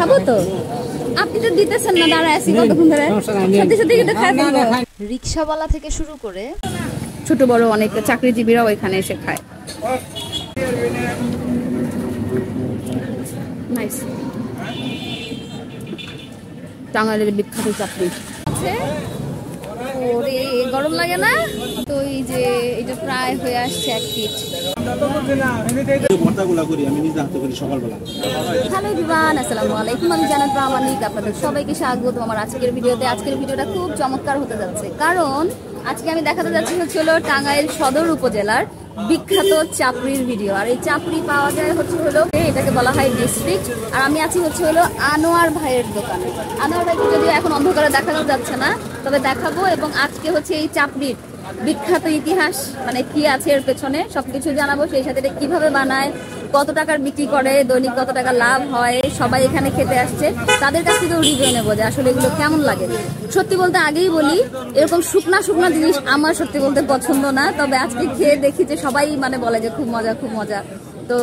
খাবো তো আপনি তো দিতেছেন না দাঁড়ায় আছি কতক্ষণ ধরে সত্যি সত্যি কিন্তু খাই ফেলবো রিকশাওয়ালা থেকে শুরু করে ছোট বড় অনেক চাকরিজীবীরাও এখানে এসে খায় নাইস টাঙ্গাইলের বিখ্যাত চাকরি আছে ওরে গরম লাগে না তো এই যে এটা প্রায় হয়ে আসছে 1 ফিট হ্যালো এভরিওয়ান আসসালামু আলাইকুম আমি জানাত প্রামাণিক আপনাদের সবাইকে স্বাগত আমার আজকের ভিডিওতে আজকের ভিডিওটা খুব চমৎকার হতে যাচ্ছে কারণ আজকে আমি দেখাতে যাচ্ছি হলো টাঙ্গাইল সদর উপজেলার বিখ্যাত চাপড়ির ভিডিও আর এই চাপড়ি পাওয়া যায় হলো এটাকে বলা হয় ডিস্ট্রিক্ট আর আমি আছি হলো আনোয়ার ভাইয়ের দোকানে আনোয়ার ভাইকে যদিও এখন অন্ধকারে দেখানো যাচ্ছে না তবে দেখাবো এবং আজকে হচ্ছে এই চাপড়ির বিখ্যাত ইতিহাস মানে কি আছে এর পেছনে সবকিছু জানাবো সেই সাথে এটা কিভাবে বানায় কত টাকার বিক্রি করে দৈনিক কত টাকা লাভ হয় সবাই এখানে খেতে আসছে তাদের কাছ থেকেও রিভিউ নেবো যে আসলে এগুলো কেমন লাগে সত্যি বলতে আগেই বলি এরকম শুকনা শুকনা জিনিস আমার সত্যি বলতে পছন্দ না তবে আজকে খেয়ে দেখি যে সবাই মানে বলে যে খুব মজা তো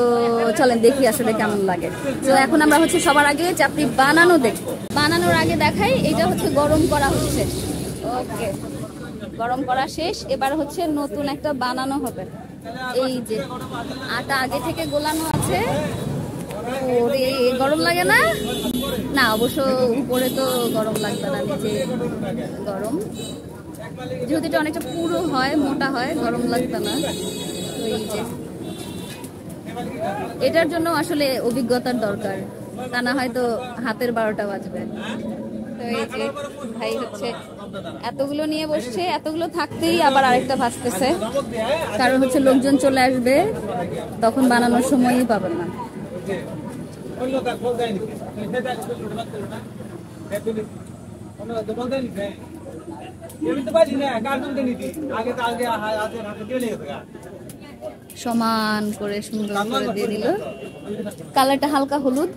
চলেন দেখি আসলে কেমন লাগে তো এখন আমরা হচ্ছে সবার আগে চাপড়ি বানানো দেখবো বানানোর আগে দেখাই এটা হচ্ছে গরম করা হচ্ছে ওকে গরম করা শেষ এবার হচ্ছে নতুন একটা বানানো হবে এই যে আটা আগে থেকে গোলানো আছে ওরে গরম লাগে না না অবশ্য উপরে তো গরম লাগবে না নিচে গরম যেহেতু এটা অনেকটা পুরো হয় মোটা হয় গরম লাগবে না তো এই যে এটার জন্য আসলে অভিজ্ঞতার দরকার তা না হয়তো হাতের 12টা বাজবে তো এই যে ভাই হচ্ছে এতগুলো নিয়ে বসছে এতগুলো থাকতেই আবার আরেকটা ভাজতেছে কারণ হচ্ছে লোকজন চলে আসবে তখন বানানোর সময়ই পাবেন না সমান করে সুন্দর করে দিয়ে দিল কালারটা হালকা হলুদ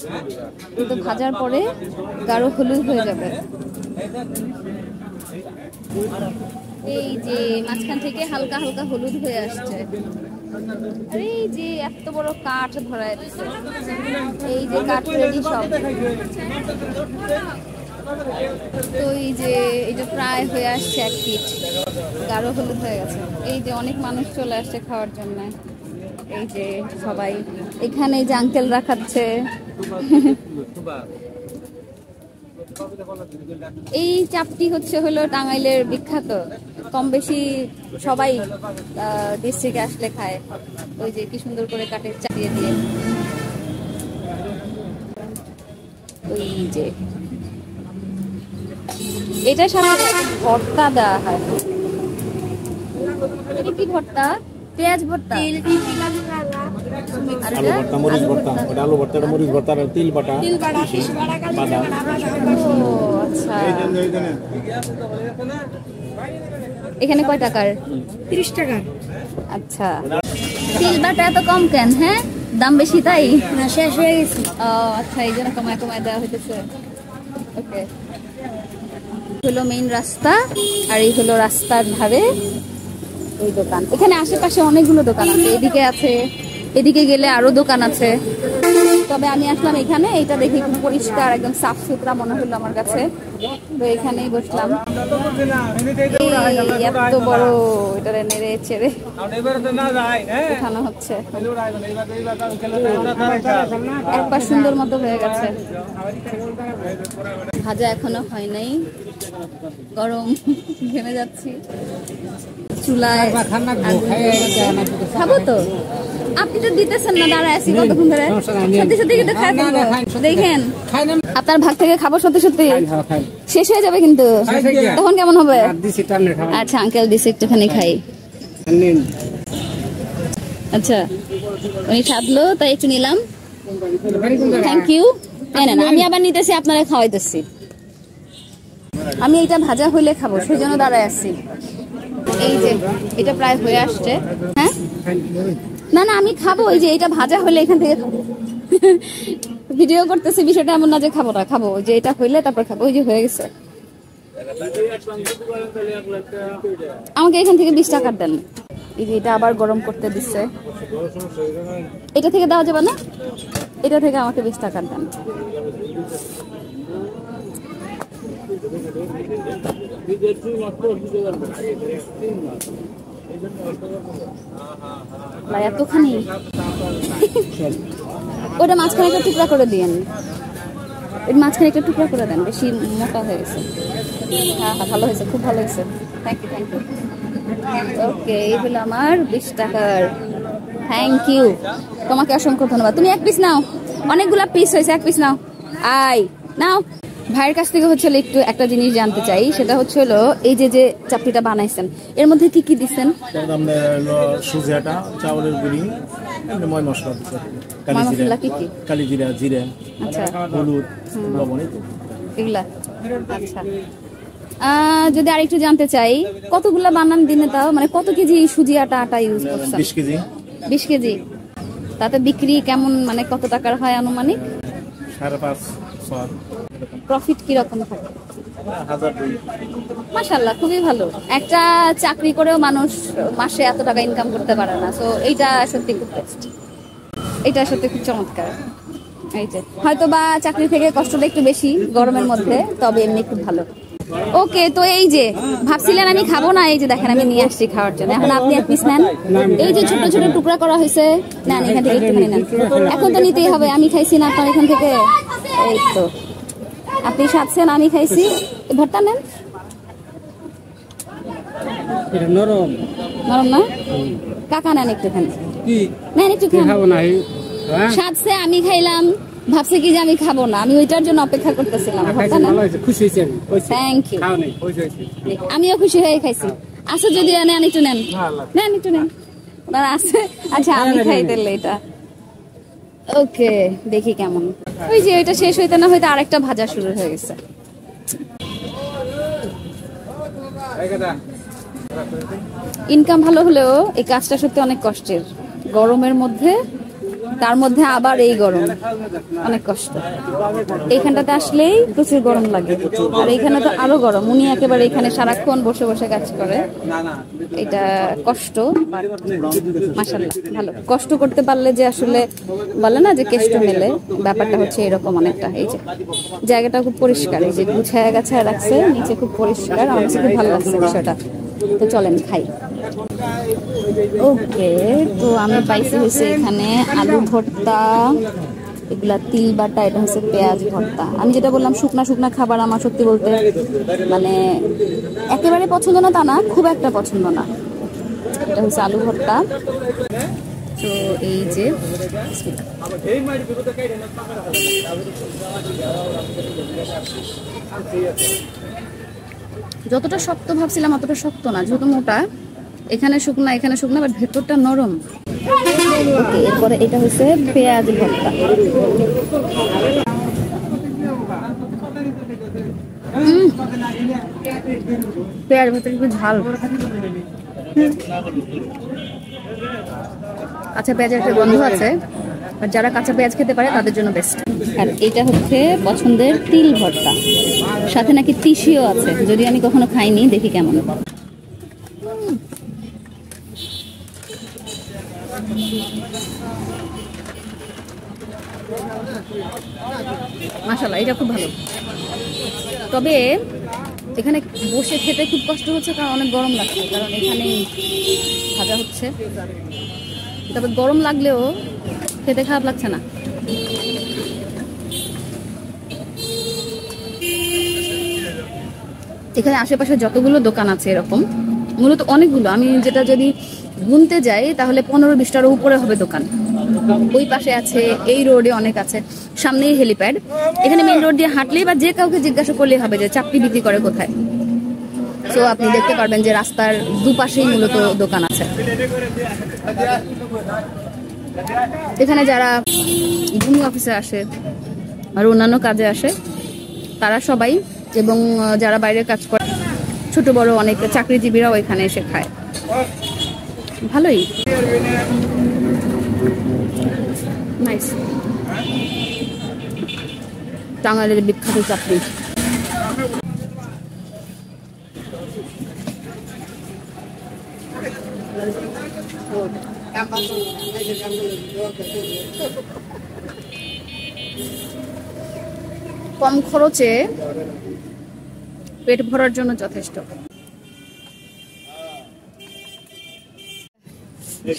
কিন্তু ভাজার পরে গাঢ় হলুদ হয়ে যাবে এই যে মাঝখান থেকে হালকা হালকা হলুদ হয়ে আসছে আর এই যে এত বড় কাঠ ধরায় দিচ্ছে এই যে কাঠ রেডি সব তো এই যে এটা প্রায় হয়ে আসছে 1 ফিট গাঢ় হলুদ হয়ে গেছে এই যে অনেক মানুষ চলে আসছে খাওয়ার জন্য এই যে সবাই এখানে যে আঙ্কেলরা খাচ্ছে এই চাপটি হলো টাঙ্গাইলের বিখ্যাত কম বেশি সবাই ডিস্ট্রিক্টে আসলে খায় ওই যে কি সুন্দর করে কাঠের চাপিয়ে দিয়ে ওই যে এটার সাথে ভর্তা দেওয়া হয় এটা কি ভর্তা পেঁয়াজ ভর্তা আলু ভর্তা মরিচ ভর্তা ওটা আলু ভর্তা এটা মরিচ ভর্তা আর তিল বাটা বাদাম আচ্ছা এখানে কয় টাকার 30 টাকা আচ্ছা তিল বাটা এত কম কেন হ্যাঁ দাম বেশি তাই না শেষ হয়ে গেছে ও আচ্ছা এই জন্য কমায় দেওয়া হইতেছে ওকে হলো মেইন রাস্তা আর এই হলো রাস্তার ধারে এই দোকান এখানে আশেপাশে অনেকগুলো দোকান আছে এদিকে আছে এদিকে গেলে আরো দোকান আছে তবে আমি আসলাম এখানে এটা দেখে খুব পরিষ্কার একদম সাফ সুতরা মনে হলো আমার কাছে তো এখানেই বসলাম এত বড় এটারে নেড়ে চেড়ে এখানে হচ্ছে একবার সুন্দর মতো হয়ে গেছে ভাজা এখনো হয় নাই গরম ঘেমে যাচ্ছি চুলায় খাবো তো আপনি তো দিতেছেন না দাঁড়ায় আছি কতক্ষণ ধরে সত্যি সত্যি কিন্তু খাই ফেলবো দেখেন আপনার ভাগ থেকে খাবো সত্যি সত্যি শেষ হয়ে যাবে কিন্তু তখন কেমন হবে আচ্ছা আঙ্কেল দিছে একটুখানি খাই আচ্ছা উনি সাধলো তাই একটু নিলাম থ্যাংক ইউ আমি আবার নিতেছি আপনারা খাওয়াইতেছি আমি এটা ভাজা হইলে খাবো সেই জন্য দাঁড়ায় আছি এই যে এটা প্রায় হয়ে আসছে হ্যাঁ না না আমি খাবো ওই যে এটা ভাজা হলে এখান থেকে খাবো ভিডিও করতেছি বিষয়টা এমন না যে খাবো না খাবো যে এটা হইলে তারপর খাবো ওই যে হয়ে গেছে আমাকে এখান থেকে 20 টাকা দেন এই যে এটা আবার গরম করতে দিচ্ছে এটা থেকে দেওয়া যাবে না এটা থেকে আমাকে 20 টাকার দেন। এতখানি ওটা মাঝখানে একটা টুকরা করে দিয়েন, মাঝখানে একটা টুকরা করে দেন, বেশি মোটা হয়ে গেছে। হ্যাঁ হ্যাঁ ভালো হয়েছে, খুব ভালো হয়েছে, থ্যাংক ইউ থ্যাংক ইউ। ওকে এই হলো আমার 20 টাকার, থ্যাংক ইউ, তোমাকে অসংখ্য ধন্যবাদ। তুমি এক পিস নাও, অনেকগুলা পিস হয়েছে, এক পিস নাও, আই নাও। ভাইয়ের কাছ থেকে হচ্ছে একটু একটা জিনিস জানতে চাই, সেটা হচ্ছে হলো এই যে যে চাপড়িটা বানাইছেন এর মধ্যে কি কি দিচ্ছেন? সুজি আটা, চাউলের গুঁড়ি, ময় মশলা, মশলা কি কি? কালি জিরা, জিরে, আচ্ছা, হলুদ, লবণ, এগুলা। আচ্ছা যদি আরেকটু জানতে চাই কতগুলা বানান দিনে, তাও মানে কত কেজি সুজি আটা আটা ইউজ করছেন? 20 কেজি। 20 কেজি। তাতে বিক্রি কেমন, মানে কত টাকার হয় আনুমানিক? 5.5-6। প্রফিট কি রকম থাকে? 1000। মাশাআল্লাহ, খুবই ভালো। একটা চাকরি করেও মানুষ মাসে এত টাকা ইনকাম করতে পারে না, তো এইটা সত্যি খুব বেস্ট, এটা সত্যি খুব চমৎকার। এই যে হয়তো বা চাকরি থেকে কষ্টটা একটু বেশি গরমের মধ্যে, তবে এমনি খুব ভালো। ওকে, তো এই যে ভাবছিলেন আমি খাবো না, এই যে দেখেন আমি নিয়ে আসছি খাওয়ার জন্য। এখন আপনি এক পিস নেন, এই যে ছোট ছোট টুকরা করা হয়েছে, নেন এখান থেকে একটুখানি নেন। এখন তো নিতেই হবে, আমি খাইছি না আপনার এখান থেকে। এই তো আপনি খাচ্ছেন, আমি খাইছি, ভর্তা নেন। নরম নরম না? কাকা নেন একটুখানি, নেন একটু খাবো না। সাথে আমি খাইলাম, ভাবছে কি যে আমি খাবো না, আমি ওইটার জন্য অপেক্ষা করতেছিলাম। থ্যাংক ইউ, আমিও খুশি হয়ে খাইছি। আসো যদি নেন একটু নেন, নেন একটু নেন, আছে। আচ্ছা আমি খাই তাহলে এটা। ওকে দেখি কেমন। ওই যে ওইটা শেষ হইতে না হইতে আরেকটা ভাজা শুরু হয়ে গেছে। ইনকাম ভালো হলেও এই কাজটা সত্যি অনেক কষ্টের, গরমের মধ্যে, তার মধ্যে আবার এই গরম, অনেক কষ্ট। এইখানটাতে আসলেই প্রচুর গরম লাগে, আর এইখানে তো আরো গরম। উনি একেবারে এখানে সারাক্ষণ বসে বসে কাজ করে, এটা কষ্ট। মাশাআল্লাহ ভালো, কষ্ট করতে পারলে যে আসলে বলে না যে কেষ্ট মেলে, ব্যাপারটা হচ্ছে এরকম অনেকটা। এই যে জায়গাটা খুব পরিষ্কার, এই যে গুছায় গাছায় রাখছে, নিচে খুব পরিষ্কার, আমার কাছে খুব ভালো লাগছে বিষয়টা। তো চলেন খাই। ওকে, তো আমি পাইছি হচ্ছে এখানে আলু ভর্তা, এগুলা তিল বাটা, এটা হচ্ছে পেঁয়াজ ভর্তা। আমি যেটা বললাম শুকনা শুকনা খাবার আমার সত্যি বলতে মানে একেবারে পছন্দ না তা না, খুব একটা পছন্দ না। এটা হচ্ছে আলু ভর্তা। তো এই যে যতটা শক্ত ভাবছিলাম অতটা শক্ত না, যেহেতু মোটা, এখানে শুকনা এখানে শুকনা, বাট ভেতরটা নরম। ওকে, এরপরে এটা হচ্ছে পেঁয়াজ ভর্তা। পেঁয়াজ ভর্তা একটু ঝাল, কাঁচা পেঁয়াজের একটা গন্ধ আছে, আর যারা কাঁচা পেঁয়াজ খেতে পারে তাদের জন্য বেস্ট। আর এটা হচ্ছে পছন্দের তিল ভর্তা, সাথে নাকি তিসিও আছে, যদি আমি কখনো খাইনি, দেখি কেমন। মাশাআল্লাহ, এটা খুব ভালো। তবে এখানে বসে খেতে খুব কষ্ট হচ্ছে, কারণ অনেক গরম লাগছে, কারণ এখানে ভাজা হচ্ছে। তবে গরম লাগলেও খেতে খারাপ লাগছে না। এখানে আশেপাশে যতগুলো দোকান আছে এরকম, মূলত অনেকগুলো, আমি যেটা যদি গুনতে যাই তাহলে 15-20টার উপরে হবে দোকান। ওই পাশে আছে, এই রোডে অনেক আছে, সামনেই হেলিপ্যাড। এখানে মেইন রোড দিয়ে হাঁটলেই বা যে কাউকে জিজ্ঞাসা করলেই হবে যে চাপটি বিক্রি করে কোথায়। তো আপনি দেখতে পারবেন যে রাস্তার দুপাশেই মূলত দোকান আছে। এখানে যারা ভূমি অফিসে আসে আর অন্যান্য কাজে আসে তারা সবাই, এবং যারা বাইরে কাজ করে ছোট বড় অনেক চাকরিজীবীরাও এখানে এসে খায়। ভালোই, নাইস। টাঙ্গাইলের বিখ্যাত চাকরি। কম খরচে পেট ভরার জন্য যথেষ্ট।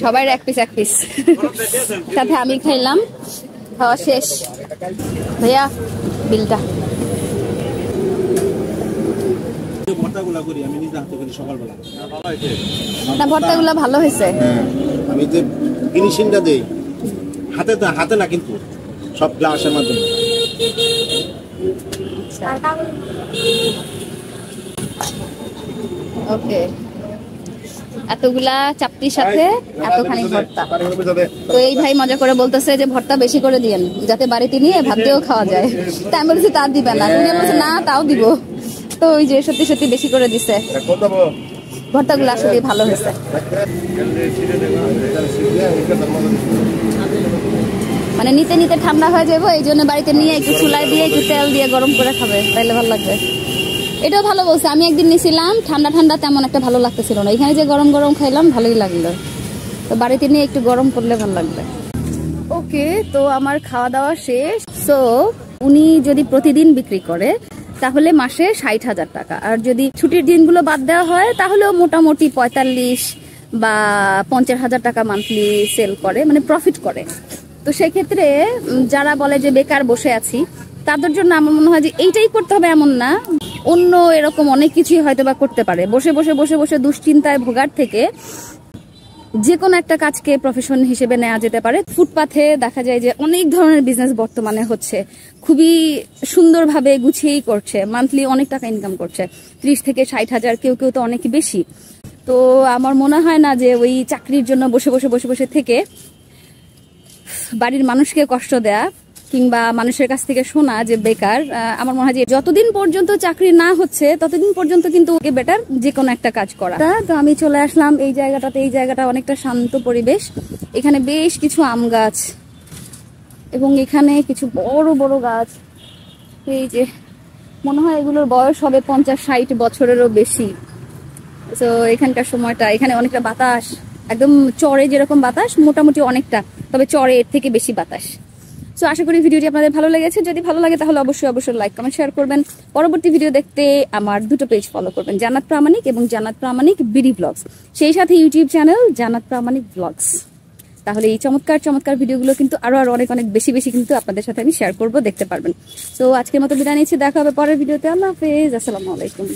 সবাই এক পিস সাথে আমি খাইলাম, খাওয়া শেষ। ভাইয়া বিলটা। না ভর্তাগুলো ভালো হয়েছে। আমি যে ফিনিশিংটা দেই হাতে না, কিন্তু সব গ্লাসের মাধ্যমে। ওকে, এতগুলা চাপটির সাথে এতখানি ভর্তা। তো এই ভাই মজা করে বলতেছে যে ভর্তা বেশি করে দিয়েন যাতে বাড়িতে নিয়ে ভাত দিয়েও খাওয়া যায়। তাই আমি বলছি তা দিবেন না, তুমি বলছে না তাও দিব। তো ওই যে সত্যি সত্যি বেশি করে দিছে। ভর্তাগুলো আসলে ভালো হয়েছে। মানে নিতে নিতে ঠান্ডা হয়ে যাবো, এই জন্য বাড়িতে নিয়ে একটু চুলায় দিয়ে একটু তেল দিয়ে গরম করে খাবে, তাইলে ভালো লাগবে। এটাও ভালো বলছে। আমি একদিন নিয়েছিলাম ঠান্ডা ঠান্ডা, তেমন একটা ভালো লাগতেছিল না। এখানে যে গরম গরম খাইলাম ভালোই লাগলো। তো বাড়িতে নিয়ে একটু গরম করলে ভালো লাগবে। ওকে, তো আমার খাওয়া দাওয়া শেষ। সো উনি যদি প্রতিদিন বিক্রি করে তাহলে মাসে 60,000 টাকা, আর যদি ছুটির দিনগুলো বাদ দেওয়া হয় তাহলেও মোটামুটি 45 বা 50,000 টাকা মান্থলি সেল করে, মানে প্রফিট করে। তো সেক্ষেত্রে যারা বলে যে বেকার বসে আছি, তাদের জন্য আমার মনে হয় যে এইটাই করতে হবে এমন না, অন্য এরকম অনেক কিছুই হয়তো বা করতে পারে। বসে বসে বসে বসে দুশ্চিন্তায় ভোগার থেকে যে কোনো একটা কাজকে প্রফেশন হিসেবে নেওয়া যেতে পারে। ফুটপাথে দেখা যায় যে অনেক ধরনের বিজনেস বর্তমানে হচ্ছে, খুবই সুন্দরভাবে গুছিয়েই করছে, মান্থলি অনেক টাকা ইনকাম করছে, 30 থেকে 60,000, কেউ কেউ তো অনেক বেশি। তো আমার মনে হয় না যে ওই চাকরির জন্য বসে বসে বসে বসে থেকে বাড়ির মানুষকে কষ্ট দেয়া কিংবা মানুষের কাছ থেকে শোনা যে বেকার, আমার মনে হয় যে যতদিন পর্যন্ত চাকরি না হচ্ছে ততদিন পর্যন্ত কিন্তু ওকে বেটার যে কোনো একটা কাজ করা। তো আমি চলে আসলাম এই জায়গাটাতে। এই জায়গাটা অনেকটা শান্ত পরিবেশ, এখানে বেশ কিছু আম গাছ এবং এখানে কিছু বড় বড় গাছ। এই যে মনে হয় এগুলোর বয়স হবে 50-60 বছরেরও বেশি। তো এখানকার সময়টা, এখানে অনেকটা বাতাস, একদম চরে যেরকম বাতাস মোটামুটি অনেকটা, তবে চরে এর থেকে বেশি বাতাস। সো আশা করি ভিডিওটি আপনাদের ভালো লেগেছে। যদি ভালো লাগে তাহলে অবশ্যই লাইক কমেন্ট শেয়ার করবেন। পরবর্তী ভিডিও দেখতে আমার দুটো পেজ ফলো করবেন, জান্নাত প্রামাণিক এবং জান্নাত প্রামাণিক বিডি ব্লগস, সেই সাথে ইউটিউব চ্যানেল জান্নাত প্রামাণিক ব্লগস। তাহলে এই চমৎকার চমৎকার ভিডিওগুলো কিন্তু আরো অনেক অনেক বেশি বেশি কিন্তু আপনাদের সাথে আমি শেয়ার করবো, দেখতে পারবেন। সো আজকের মতো বিদায় নিচ্ছি, দেখা হবে পরের ভিডিওতে। আল্লাহ হাফেজ, আসসালামু আলাইকুম।